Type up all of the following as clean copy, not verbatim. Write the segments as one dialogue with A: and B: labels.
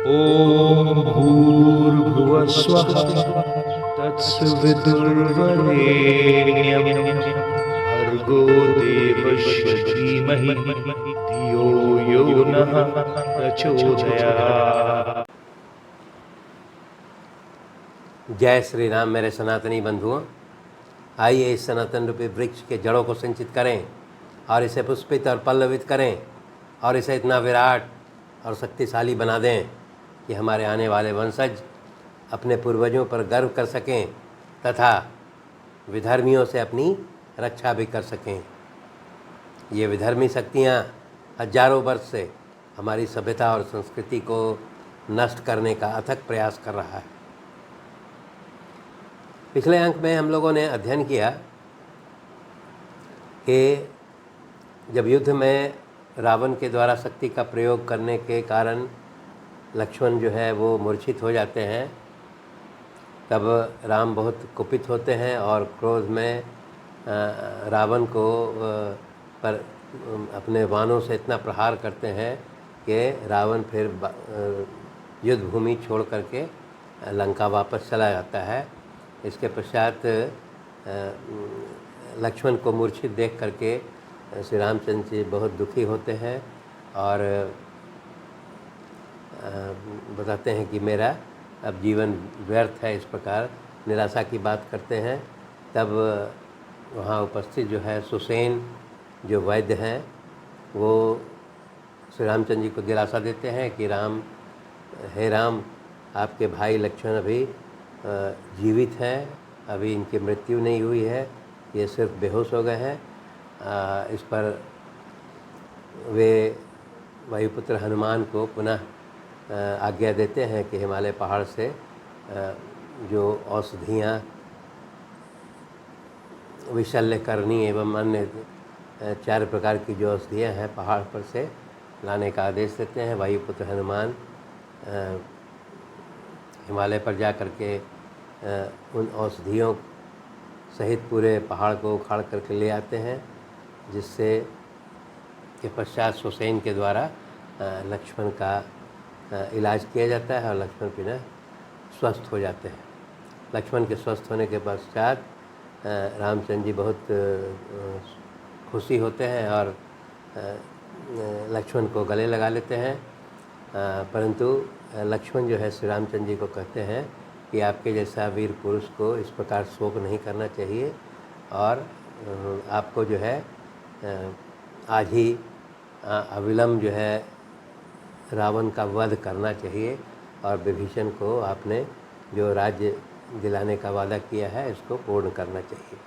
A: ॐ भूर्भुवः स्वः तत्सवितुर्वरेण्यं भर्गो देवस्य धीमहि धियो यो नः प्रचोदयात्।
B: जय श्री राम। मेरे सनातनी बंधुओं, आइए इस सनातन रूपी वृक्ष के जड़ों को संचित करें और इसे पुष्पित और पल्लवित करें और इसे इतना विराट और शक्तिशाली बना दें कि हमारे आने वाले वंशज अपने पूर्वजों पर गर्व कर सकें तथा विधर्मियों से अपनी रक्षा भी कर सकें। ये विधर्मी शक्तियाँ हजारों वर्ष से हमारी सभ्यता और संस्कृति को नष्ट करने का अथक प्रयास कर रहा है। पिछले अंक में हम लोगों ने अध्ययन किया कि जब युद्ध में रावण के द्वारा शक्ति का प्रयोग करने के कारण लक्ष्मण जो है वो मूर्छित हो जाते हैं, तब राम बहुत कुपित होते हैं और क्रोध में रावण को पर अपने बाणों से इतना प्रहार करते हैं कि रावण फिर युद्ध भूमि छोड़ करके लंका वापस चला जाता है। इसके पश्चात लक्ष्मण को मूर्छित देख करके श्री रामचंद्र जी बहुत दुखी होते हैं और बताते हैं कि मेरा अब जीवन व्यर्थ है, इस प्रकार निराशा की बात करते हैं। तब वहाँ उपस्थित जो है सुसेन जो वैद्य हैं वो श्री रामचंद्र जी को दिलासा देते हैं कि हे राम, आपके भाई लक्ष्मण अभी जीवित हैं, अभी इनकी मृत्यु नहीं हुई है, ये सिर्फ बेहोश हो गए हैं। इस पर वे वायुपुत्र हनुमान को पुनः आज्ञा देते हैं कि हिमालय पहाड़ से जो औषधियाँ विशल्यकरणी एवं अन्य 4 प्रकार की जो औषधियाँ हैं पहाड़ पर से लाने का आदेश देते हैं। वायुपुत्र हनुमान हिमालय पर जा कर के उन औषधियों सहित पूरे पहाड़ को उखाड़ करके ले आते हैं, जिससे के पश्चात सुसेन के द्वारा लक्ष्मण का इलाज किया जाता है और लक्ष्मण पुनः स्वस्थ हो जाते हैं। लक्ष्मण के स्वस्थ होने के पश्चात रामचंद्र जी बहुत खुशी होते हैं और लक्ष्मण को गले लगा लेते हैं। परंतु लक्ष्मण जो है श्री रामचंद्र जी को कहते हैं कि आपके जैसा वीर पुरुष को इस प्रकार शोक नहीं करना चाहिए और आपको जो है आज ही अविलंब जो है रावण का वध करना चाहिए और विभीषण को आपने जो राज्य दिलाने का वादा किया है इसको पूर्ण करना चाहिए।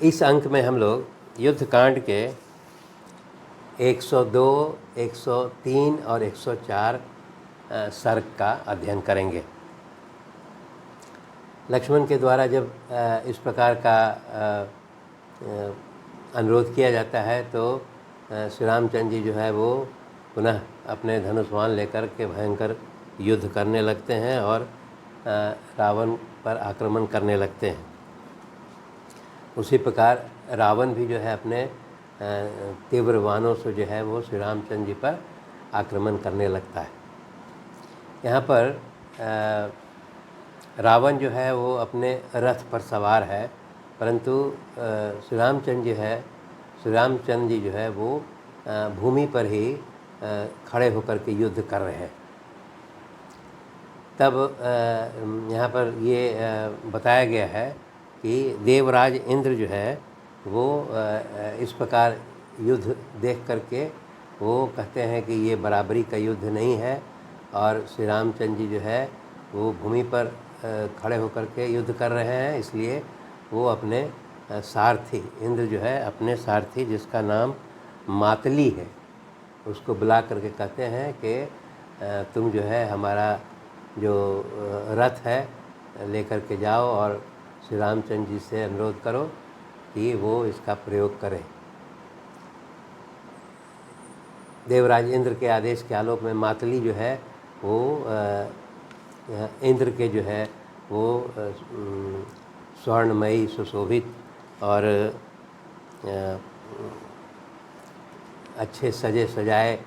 B: इस अंक में हम लोग युद्धकांड के 102, 103 और 104 सर्ग का अध्ययन करेंगे। लक्ष्मण के द्वारा जब इस प्रकार का अनुरोध किया जाता है तो श्री रामचंद्र जी जो है वो पुनः अपने धनुष्वाण लेकर के भयंकर युद्ध करने लगते हैं और रावण पर आक्रमण करने लगते हैं। उसी प्रकार रावण भी जो है अपने तीव्र बाणों से जो है वो श्री रामचंद्र जी पर आक्रमण करने लगता है। यहाँ पर रावण जो है वो अपने रथ पर सवार है, परंतु श्री रामचंद्र जी जो है वो भूमि पर ही खड़े होकर के युद्ध कर रहे हैं। तब यहाँ पर ये बताया गया है कि देवराज इंद्र जो है वो इस प्रकार युद्ध देख करके वो कहते हैं कि ये बराबरी का युद्ध नहीं है और श्री रामचंद्र जी जो है वो भूमि पर खड़े होकर के युद्ध कर रहे हैं। इसलिए वो अपने सारथी इंद्र जो है अपने सारथी जिसका नाम मातली है उसको बुला करके कहते हैं कि तुम जो है हमारा जो रथ है लेकर के जाओ और श्री रामचंद्र जी से अनुरोध करो कि वो इसका प्रयोग करें। देवराज इंद्र के आदेश के आलोक में मातली जो है वो इंद्र के जो है वो स्वर्णमयी सुशोभित और अच्छे सजे सजाए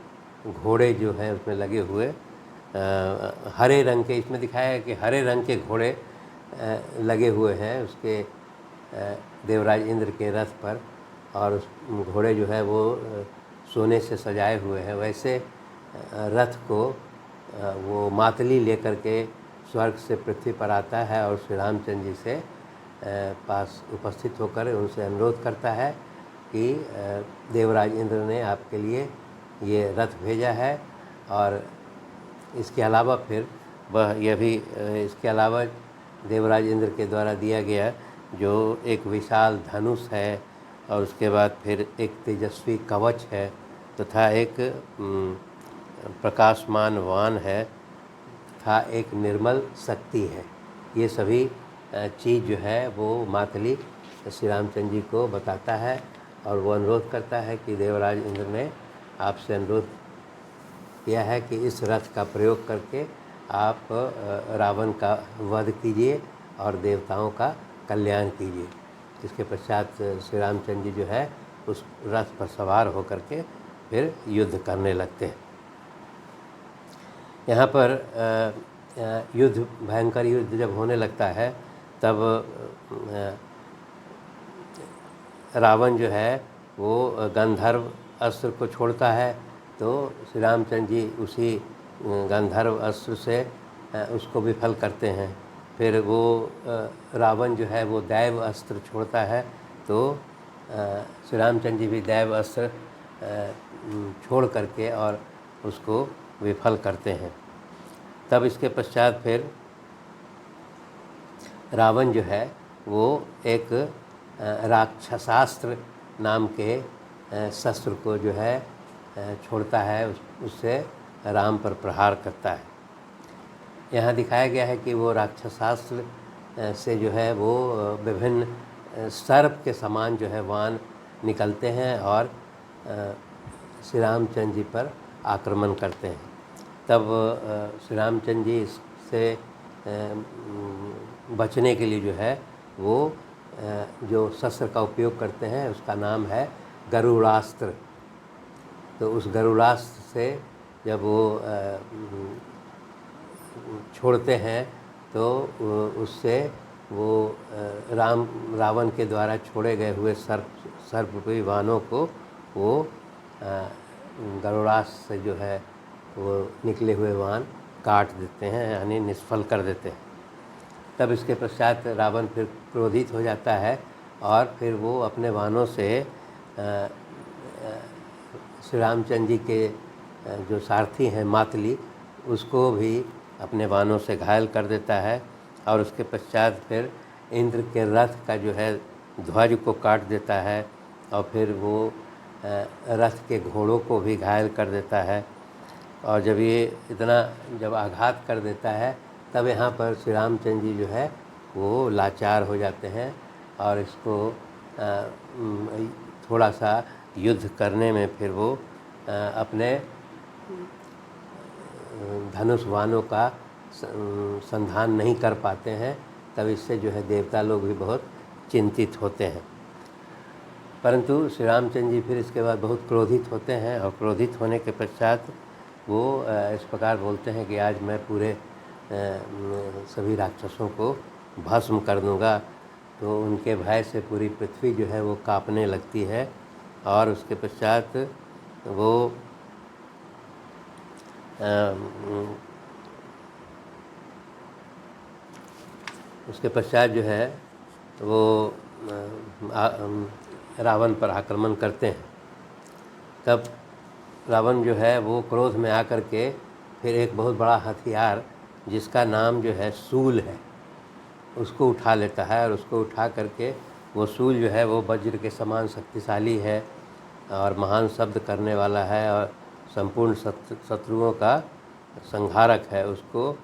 B: घोड़े जो हैं उसमें लगे हुए हरे रंग के, इसमें दिखाया है कि हरे रंग के घोड़े लगे हुए हैं उसके देवराज इंद्र के रथ पर, और उस घोड़े जो है वो सोने से सजाए हुए हैं। वैसे रथ को वो मातली लेकर के स्वर्ग से पृथ्वी पर आता है और श्री रामचंद्र जी से पास उपस्थित होकर उनसे अनुरोध करता है कि देवराज इंद्र ने आपके लिए ये रथ भेजा है। और इसके अलावा फिर वह यह भी इसके अलावा देवराज इंद्र के द्वारा दिया गया जो एक विशाल धनुष है, और उसके बाद फिर एक तेजस्वी कवच है तथा एक प्रकाशमान वान है तथा एक निर्मल शक्ति है। ये सभी चीज़ जो है वो मातली श्री रामचंद्र जी को बताता है, और वो अनुरोध करता है कि देवराज इंद्र ने आपसे अनुरोध किया है कि इस रथ का प्रयोग करके आप रावण का वध कीजिए और देवताओं का कल्याण कीजिए। इसके पश्चात श्री रामचंद्र जी जो है उस रथ पर सवार होकर के फिर युद्ध करने लगते हैं। यहाँ पर युद्ध, भयंकर युद्ध जब होने लगता है तब रावण जो है वो गंधर्व अस्त्र को छोड़ता है, तो श्री रामचंद्र जी उसी गंधर्व अस्त्र से उसको विफल करते हैं। फिर वो रावण जो है वो दैव अस्त्र छोड़ता है, तो श्री रामचंद्र जी भी दैव अस्त्र छोड़ करके और उसको विफल करते हैं। तब इसके पश्चात फिर रावण जो है वो एक राक्षसास्त्र नाम के शस्त्र को जो है छोड़ता है, उससे राम पर प्रहार करता है। यहाँ दिखाया गया है कि वो राक्षसास्त्र से जो है वो विभिन्न सर्प के समान जो है वाण निकलते हैं और श्री रामचंद्र जी पर आक्रमण करते हैं। तब श्री रामचंद्र जी इससे बचने के लिए जो है वो जो शस्त्र का उपयोग करते हैं उसका नाम है गरुड़ास्त्र। तो उस गरुड़ास्त्र से जब वो छोड़ते हैं तो उससे वो रावण के द्वारा छोड़े गए हुए सर्परूपी वाहनों को वो गरुड़ास्त्र से जो है वो निकले हुए वाहन काट देते हैं, यानी निष्फल कर देते हैं। तब इसके पश्चात रावण फिर क्रोधित हो जाता है और फिर वो अपने वाहनों से श्री रामचंद्र जी के जो सारथी हैं मातली, उसको भी अपने वाहनों से घायल कर देता है। और उसके पश्चात फिर इंद्र के रथ का जो है ध्वज को काट देता है, और फिर वो रथ के घोड़ों को भी घायल कर देता है। और जब ये इतना जब आघात कर देता है तब यहाँ पर श्री रामचंद्र जी जो है वो लाचार हो जाते हैं और इसको थोड़ा सा युद्ध करने में फिर वो अपने धनुष बाणों का संधान नहीं कर पाते हैं। तब इससे जो है देवता लोग भी बहुत चिंतित होते हैं। परंतु श्री रामचंद्र जी फिर इसके बाद बहुत क्रोधित होते हैं, और क्रोधित होने के पश्चात वो इस प्रकार बोलते हैं कि आज मैं पूरे सभी राक्षसों को भस्म कर दूंगा। तो उनके भय से पूरी पृथ्वी जो है वो कांपने लगती है। और उसके पश्चात वो उसके पश्चात जो है वो रावण पर आक्रमण करते हैं। तब रावण जो है वो क्रोध में आकर के फिर एक बहुत बड़ा हथियार जिसका नाम जो है सूल है उसको उठा लेता है, और उसको उठा करके वो सूल जो है वो वज्र के समान शक्तिशाली है और महान शब्द करने वाला है और संपूर्ण शत्रुओं का संहारक है। उसको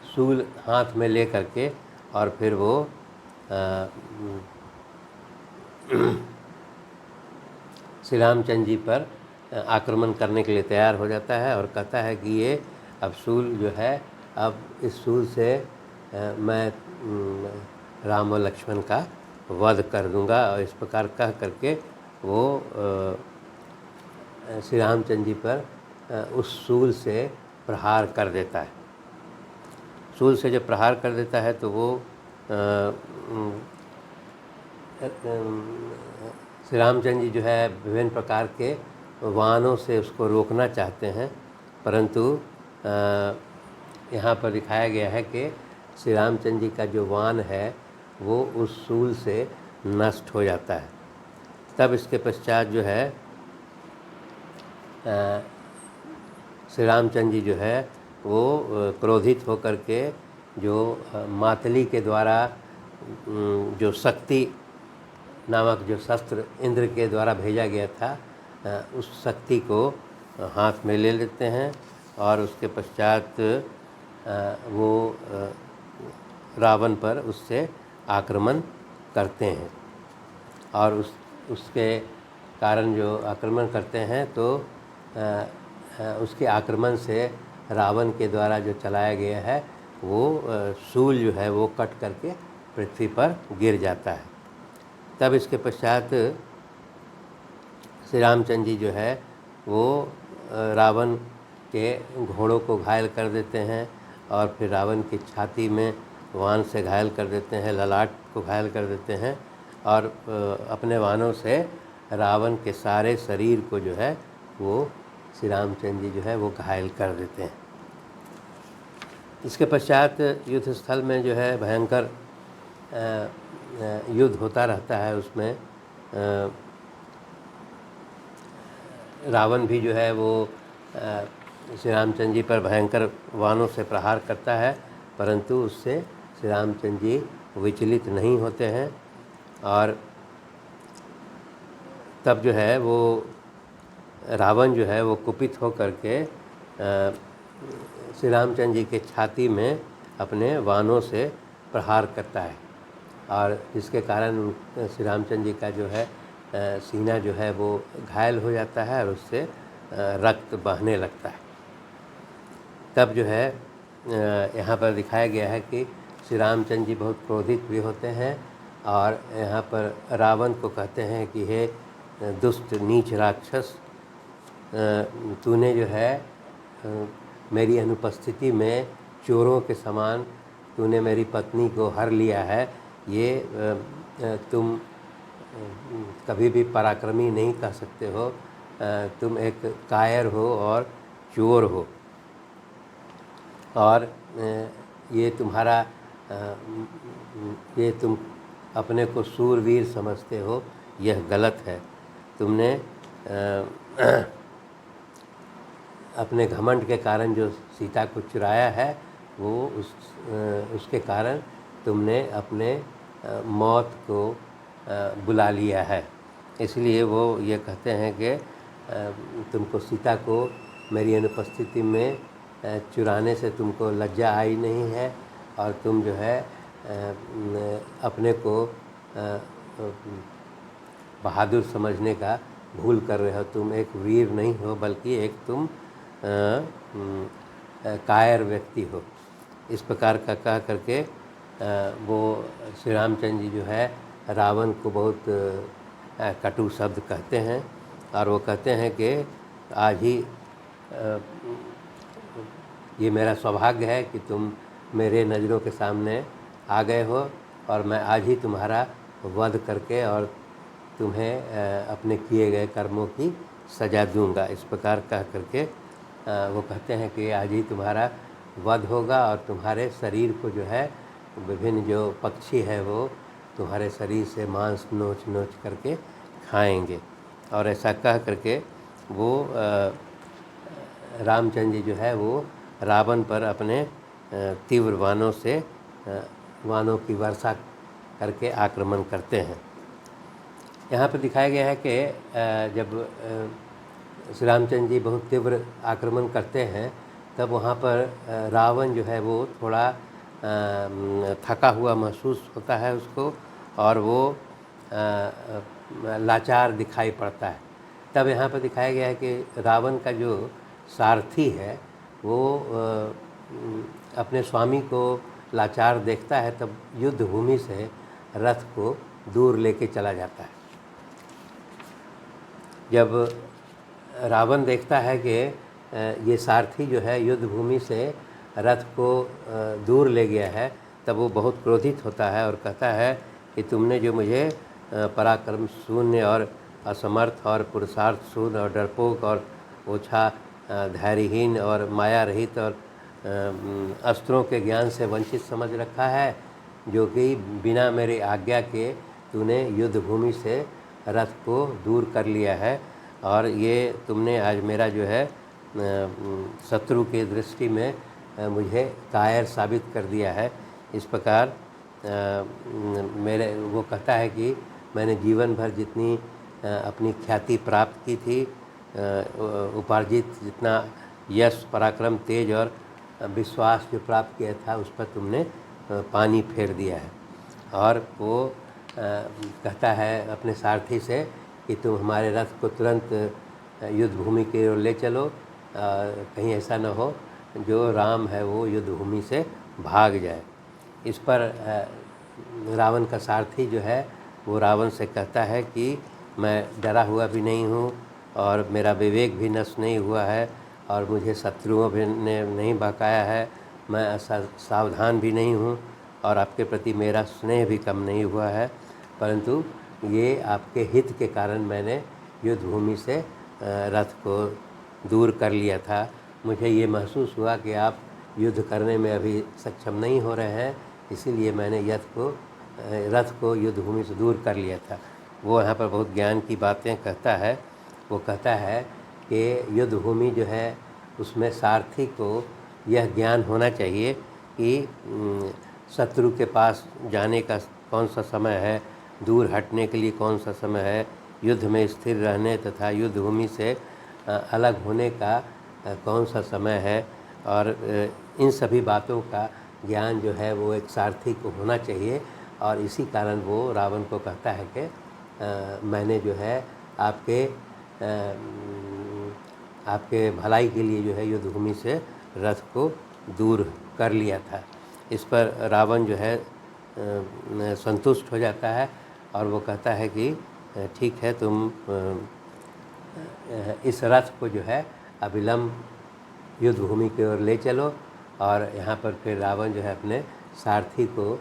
B: सूल हाथ में ले करके और फिर वो श्री रामचंद्र जी पर आक्रमण करने के लिए तैयार हो जाता है और कहता है कि ये अब सूल जो है, अब इस सूल से मैं राम और लक्ष्मण का वध कर दूंगा। और इस प्रकार कह करके वो श्री रामचंद्र जी पर उस शूल से प्रहार कर देता है। शूल से जब प्रहार कर देता है तो वो श्री रामचंद्र जी जो है विभिन्न प्रकार के वाहनों से उसको रोकना चाहते हैं, परंतु यहाँ पर दिखाया गया है कि श्री रामचंद्र जी का जो वाहन है वो उस शूल से नष्ट हो जाता है। तब इसके पश्चात जो है श्री रामचंद्र जी जो है वो क्रोधित होकर के जो मातली के द्वारा जो शक्ति नामक जो शस्त्र इंद्र के द्वारा भेजा गया था, उस शक्ति को हाथ में ले लेते हैं और उसके पश्चात वो रावण पर उससे आक्रमण करते हैं। और उसके कारण जो आक्रमण करते हैं तो उसके आक्रमण से रावण के द्वारा जो चलाया गया है वो शूल जो है वो कट करके पृथ्वी पर गिर जाता है। तब इसके पश्चात श्री रामचंद्र जी जो है वो रावण के घोड़ों को घायल कर देते हैं और फिर रावण की छाती में वाण से घायल कर देते हैं, ललाट को घायल कर देते हैं और अपने वाणों से रावण के सारे शरीर को जो है वो श्री रामचंद्र जी जो है वो घायल कर देते हैं। इसके पश्चात युद्ध स्थल में जो है भयंकर युद्ध होता रहता है। उसमें रावण भी जो है वो श्री रामचंद्र जी पर भयंकर वाणों से प्रहार करता है, परंतु उससे श्री रामचंद्र जी विचलित नहीं होते हैं। और तब जो है वो रावण जो है वो कुपित होकर के श्री रामचंद्र जी के छाती में अपने वाणों से प्रहार करता है और जिसके कारण श्री रामचंद्र जी का जो है सीना जो है वो घायल हो जाता है और उससे रक्त बहने लगता है। तब जो है यहाँ पर दिखाया गया है कि श्री रामचंद्र जी बहुत क्रोधित भी होते हैं और यहाँ पर रावण को कहते हैं कि हे दुष्ट नीच राक्षस, तूने जो है मेरी अनुपस्थिति में चोरों के समान तूने मेरी पत्नी को हर लिया है। ये तुम कभी भी पराक्रमी नहीं कह सकते हो, तुम एक कायर हो और चोर हो और ये तुम्हारा ये तुम अपने को सूरवीर समझते हो, यह गलत है। तुमने अपने घमंड के कारण जो सीता को चुराया है वो उसके कारण तुमने अपने मौत को बुला लिया है। इसलिए वो ये कहते हैं कि तुमको सीता को मेरी अनुपस्थिति में चुराने से तुमको लज्जा आई नहीं है और तुम जो है अपने को बहादुर समझने का भूल कर रहे हो। तुम एक वीर नहीं हो बल्कि एक तुम कायर व्यक्ति हो। इस प्रकार का कह करके वो श्री रामचंद्र जी जो है रावण को बहुत कटु शब्द कहते हैं और वो कहते हैं कि आज ही ये मेरा सौभाग्य है कि तुम मेरे नज़रों के सामने आ गए हो और मैं आज ही तुम्हारा वध करके और तुम्हें अपने किए गए कर्मों की सज़ा दूंगा। इस प्रकार कह करके वो कहते हैं कि आज ही तुम्हारा वध होगा और तुम्हारे शरीर को जो है विभिन्न जो पक्षी है वो तुम्हारे शरीर से मांस नोच नोच करके खाएंगे। और ऐसा कह करके वो रामचंद्र जी जो है वो रावण पर अपने तीव्र बाणों से बाणों की वर्षा करके आक्रमण करते हैं। यहाँ पर दिखाया गया है कि जब श्री रामचंद्र जी बहुत तीव्र आक्रमण करते हैं तब वहाँ पर रावण जो है वो थोड़ा थका हुआ महसूस होता है उसको और वो लाचार दिखाई पड़ता है। तब यहाँ पर दिखाया गया है कि रावण का जो सारथी है वो अपने स्वामी को लाचार देखता है, तब युद्ध भूमि से रथ को दूर लेके चला जाता है। जब रावण देखता है कि ये सारथी जो है युद्ध भूमि से रथ को दूर ले गया है, तब वो बहुत क्रोधित होता है और कहता है कि तुमने जो मुझे पराक्रम शून्य और असमर्थ और पुरुषार्थ शून्य और डरपोक और ओछा धैर्यहीन और माया रहित और अस्त्रों के ज्ञान से वंचित समझ रखा है, जो कि बिना मेरी आज्ञा के तूने युद्ध भूमि से रथ को दूर कर लिया है और ये तुमने आज मेरा जो है शत्रु की दृष्टि में मुझे कायर साबित कर दिया है। इस प्रकार मेरे वो कहता है कि मैंने जीवन भर जितनी अपनी ख्याति प्राप्त की थी, उपार्जित जितना यश पराक्रम तेज और विश्वास जो प्राप्त किया था, उस पर तुमने पानी फेर दिया है। और वो कहता है अपने सारथी से कि तुम हमारे रथ को तुरंत युद्ध भूमि की ओर ले चलो, कहीं ऐसा न हो जो राम है वो युद्ध भूमि से भाग जाए। इस पर रावण का सारथी जो है वो रावण से कहता है कि मैं डरा हुआ भी नहीं हूँ और मेरा विवेक भी नष्ट नहीं हुआ है और मुझे शत्रुओं भी ने नहीं बहकाया है, मैं सावधान भी नहीं हूँ और आपके प्रति मेरा स्नेह भी कम नहीं हुआ है, परंतु ये आपके हित के कारण मैंने युद्ध भूमि से रथ को दूर कर लिया था। मुझे ये महसूस हुआ कि आप युद्ध करने में अभी सक्षम नहीं हो रहे हैं, इसीलिए मैंने रथ को युद्ध भूमि से दूर कर लिया था। वो यहाँ पर बहुत ज्ञान की बातें कहता है। वो कहता है कि युद्ध भूमि जो है उसमें सारथी को यह ज्ञान होना चाहिए कि शत्रु के पास जाने का कौन सा समय है, दूर हटने के लिए कौन सा समय है, युद्ध में स्थिर रहने तथा युद्ध भूमि से अलग होने का कौन सा समय है। और इन सभी बातों का ज्ञान जो है वो एक सारथी को होना चाहिए। और इसी कारण वो रावण को कहता है कि मैंने जो है आपके भलाई के लिए जो है युद्ध भूमि से रथ को दूर कर लिया था। इस पर रावण जो है संतुष्ट हो जाता है और वो कहता है कि ठीक है, तुम इस रथ को जो है अविलंब युद्ध भूमि की ओर ले चलो। और यहाँ पर फिर रावण जो है अपने सारथी को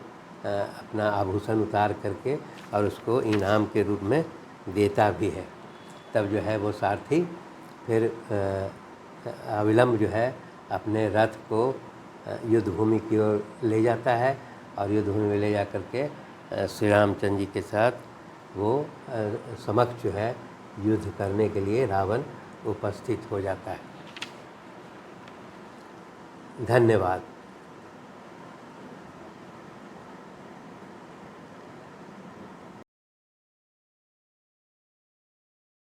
B: अपना आभूषण उतार करके और उसको इनाम के रूप में देता भी है। तब जो है वो सारथी फिर अविलंब जो है अपने रथ को युद्ध भूमि की ओर ले जाता है और युद्ध भूमि में ले जा करके श्री रामचंद्र जी के साथ वो समक्ष जो है युद्ध करने के लिए रावण उपस्थित हो जाता है। धन्यवाद।